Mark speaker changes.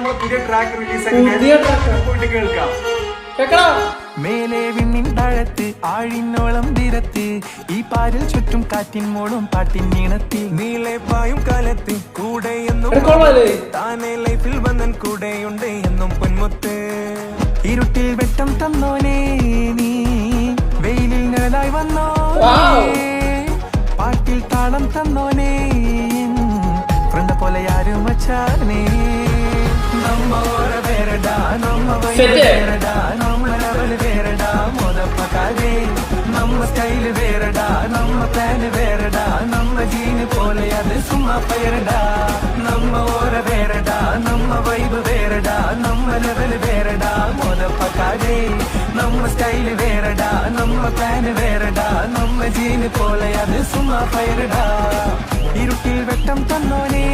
Speaker 1: നമ്മളെ പുതിയ track release പോയിട്ട് കേൾക്കാം.
Speaker 2: മേലെ വിണ്ണിൻ താഴത്ത് ആഴിനോളം തീരത്ത് ഈ പാരിൽ ചുറ്റും കാറ്റിൻ മോളും പാട്ടിൻ നീണത്തിൽ നീളെ പായും കാലത്ത് കൂടെ എന്നും താനെ ലൈഫിൽ വന്നൻ കൂടെയുണ്ട് എന്നും പൊന്മുത്ത് ഇരുട്ടിൽ വെട്ടം തന്നോനേ നീ വെയിലിൽ നിഴലായി വന്നോ പാട്ടിൽ താളം തന്നോനേ ഫ്രണ്ട് പോലെ ആരും വച്ചാനേ നമ്മ ഓര വേരടാ നമ്മ വേരടാ നമ്മ ലെവൽ വേരടാ മോദപ്പക്കാരേ നമ്മ സ്റ്റൈല് വേരടാ നമ്മ പ്ലാന് വേരടാ നമ്മ ജീന് പോലെ അത് സുമ്മാ പയരടാ നമ്മ ഓര വേരടാ നമ്മ വൈബ് വേരടാ നമ്മ ലെവൽ വേരടാ മോദപ്പക്കാരേ നമ്മ സ്റ്റൈല് വേരടാ നമ്മ പ്ലാന് വേരടാ നമ്മ ജീന് പോലെ അത് സുമ്മാ പയരടാ ഇരുട്ടിൽ വെട്ടം തന്നോനേ